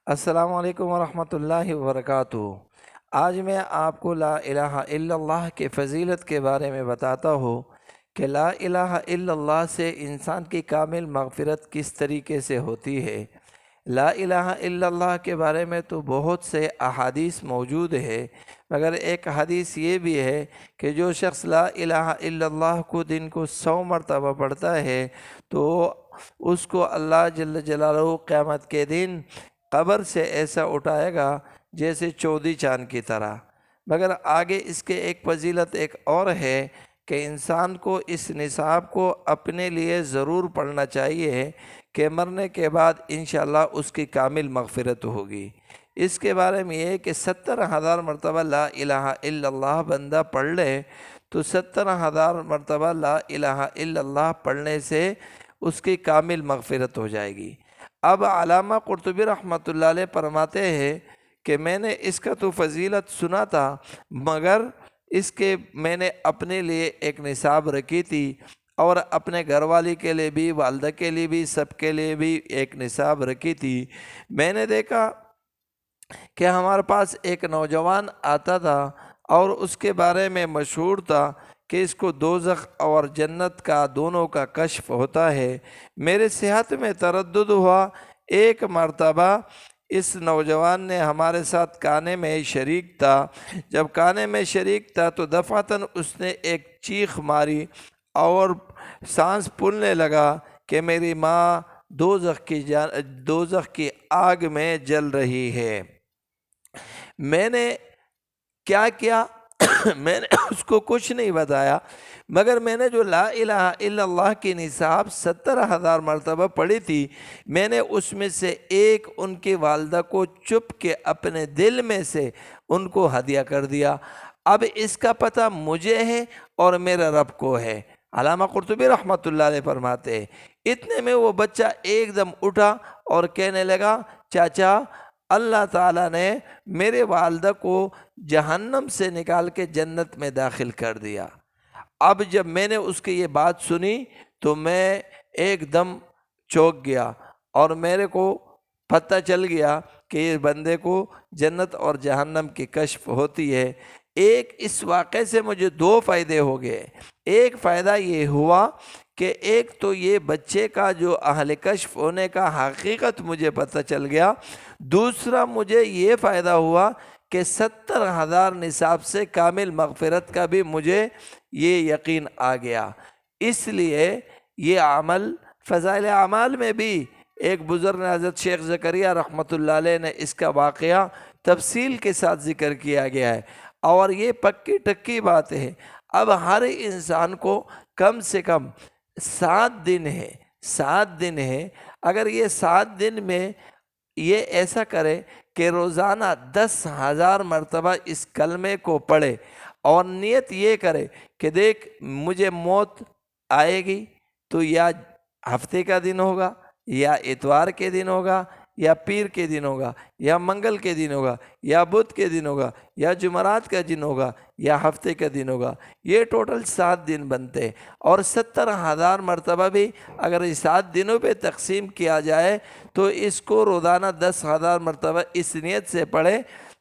السلام علیکم ورحمۃ اللہ وبرکاتہ۔ آج میں آپ کو لا الہ الا اللہ کے فضیلت کے بارے میں بتاتا ہوں کہ لا الہ الا اللہ سے انسان کی کامل مغفرت کس طریقے سے ہوتی ہے۔ لا الہ الا اللہ کے بارے میں تو بہت سے احادیث موجود ہے، مگر ایک حدیث یہ بھی ہے کہ جو شخص لا الہ الا اللہ کو دن کو 100 مرتبہ پڑھتا ہے تو اس کو اللہ جل جلالہ قیامت کے دن قبر سے ایسا اٹھائے گا جیسے چودی چاند کی طرح۔ مگر آگے اس کے ایک فضیلت ایک اور ہے کہ انسان کو اس نصاب کو اپنے لیے ضرور پڑھنا چاہیے کہ مرنے کے بعد انشاءاللہ اس کی کامل مغفرت ہوگی۔ اس کے بارے میں یہ کہ 70,000 مرتبہ لا الہ الا اللہ بندہ پڑھ لے تو 70,000 مرتبہ لا الہ الا اللہ پڑھنے سے اس کی کامل مغفرت ہو جائے گی۔ اب علامہ قرطبی رحمۃ اللہ علیہ فرماتے ہیں کہ میں نے اس کا تو فضیلت سنا تھا، مگر اس کے میں نے اپنے لیے ایک نصاب رکھی تھی اور اپنے گھر والی کے لیے بھی، والدہ کے لیے بھی، سب کے لیے بھی ایک نصاب رکھی تھی۔ میں نے دیکھا کہ ہمارے پاس ایک نوجوان آتا تھا اور اس کے بارے میں مشہور تھا کہ اس کو دوزخ اور جنت کا دونوں کا کشف ہوتا ہے۔ میرے صحت میں تردد ہوا۔ ایک مرتبہ اس نوجوان نے ہمارے ساتھ کھانے میں شریک تھا۔ جب کھانے میں شریک تھا تو دفعتاً اس نے ایک چیخ ماری اور سانس پھولنے لگا کہ میری ماں دوزخ کی آگ میں جل رہی ہے۔ میں نے کیا کیا؟ میں نے اس کو کچھ نہیں بتایا، مگر میں نے جو لا الہ الا اللہ کی نصاب 70,000 مرتبہ پڑھی تھی، میں نے اس میں سے ایک ان کی والدہ کو چپ کے اپنے دل میں سے ان کو ہدیہ کر دیا۔ اب اس کا پتہ مجھے ہے اور میرے رب کو ہے۔ علامہ قرطبی رحمۃ اللہ علیہ فرماتے ہیں اتنے میں وہ بچہ ایک دم اٹھا اور کہنے لگا، چاچا، اللہ تعالیٰ نے میرے والدہ کو جہنم سے نکال کے جنت میں داخل کر دیا۔ اب جب میں نے اس کی یہ بات سنی تو میں ایک دم چونک گیا اور میرے کو پتہ چل گیا کہ اس بندے کو جنت اور جہنم کی کشف ہوتی ہے۔ ایک اس واقعے سے مجھے دو فائدے ہو گئے۔ ایک فائدہ یہ ہوا کہ ایک تو یہ بچے کا جو اہل کشف ہونے کا حقیقت مجھے پتہ چل گیا، دوسرا مجھے یہ فائدہ ہوا کہ 70,000 نصاب سے کامل مغفرت کا بھی مجھے یہ یقین آ گیا۔ اس لیے یہ عمل فضائل اعمال میں بھی ایک بزرگ حضرت شیخ زکریا رحمۃ اللہ علیہ نے اس کا واقعہ تفصیل کے ساتھ ذکر کیا گیا ہے، اور یہ پکی ٹکی بات ہے۔ اب ہر انسان کو کم سے کم 7 دن ہے، 7 دن ہے۔ اگر یہ 7 دن میں یہ ایسا کرے کہ روزانہ 10,000 مرتبہ اس کلمے کو پڑھے اور نیت یہ کرے کہ دیکھ مجھے موت آئے گی تو یا ہفتے کا دن ہوگا، یا اتوار کے دن ہوگا، یا پیر کے دن ہوگا، یا منگل کے دن ہوگا، یا بدھ کے دن ہوگا، یا جمعرات کا دن ہوگا، یا ہفتے کا دن ہوگا۔ یہ ٹوٹل 7 دن بنتے ہیں، اور 70,000 مرتبہ بھی اگر اس 7 دنوں پہ تقسیم کیا جائے تو اس کو روزانہ 10,000 مرتبہ اس نیت سے پڑھے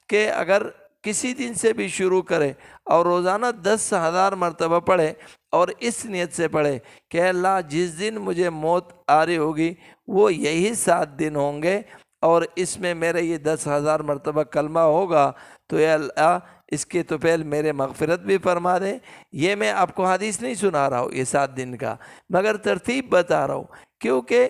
کہ اگر کسی دن سے بھی شروع کرے اور روزانہ 10,000 مرتبہ پڑھے اور اس نیت سے پڑھے کہ اللہ جس دن مجھے موت آ رہی ہوگی وہ یہی 7 دن ہوں گے اور اس میں میرے یہ 10,000 مرتبہ کلمہ ہوگا، تو اے اللہ اس کے تو پہلے میرے مغفرت بھی فرما دے۔ یہ میں آپ کو حدیث نہیں سنا رہا ہوں یہ 7 دن کا، مگر ترتیب بتا رہا ہوں، کیونکہ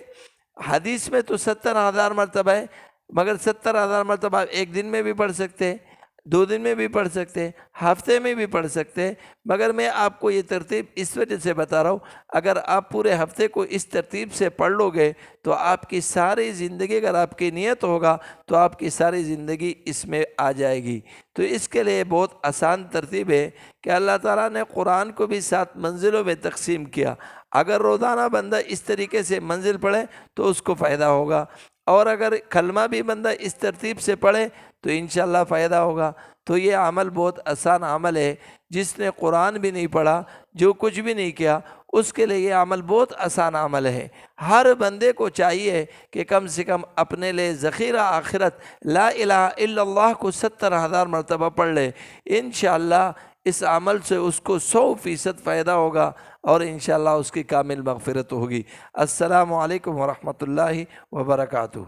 حدیث میں تو 70,000 مرتبہ ہے، مگر 70,000 مرتبہ ایک دن میں بھی پڑھ سکتے ہیں، 2 دن میں بھی پڑھ سکتے ہیں، ہفتے میں بھی پڑھ سکتے ہیں، مگر میں آپ کو یہ ترتیب اس وجہ سے بتا رہا ہوں، اگر آپ پورے ہفتے کو اس ترتیب سے پڑھ لو گے تو آپ کی ساری زندگی، اگر آپ کی نیت ہوگا تو آپ کی ساری زندگی اس میں آ جائے گی۔ تو اس کے لیے بہت آسان ترتیب ہے کہ اللہ تعالیٰ نے قرآن کو بھی 7 منزلوں میں تقسیم کیا۔ اگر روزانہ بندہ اس طریقے سے منزل پڑھے تو اس کو فائدہ ہوگا، اور اگر کلمہ بھی بندہ اس ترتیب سے پڑھے تو انشاءاللہ فائدہ ہوگا۔ تو یہ عمل بہت آسان عمل ہے۔ جس نے قرآن بھی نہیں پڑھا، جو کچھ بھی نہیں کیا، اس کے لیے یہ عمل بہت آسان عمل ہے۔ ہر بندے کو چاہیے کہ کم سے کم اپنے لیے ذخیرہ آخرت لا الہ الا اللہ کو 70,000 مرتبہ پڑھ لے، انشاءاللہ اس عمل سے اس کو 100% فائدہ ہوگا اور انشاءاللہ اس کی کامل مغفرت ہوگی۔ السلام علیکم ورحمۃ اللہ وبرکاتہ۔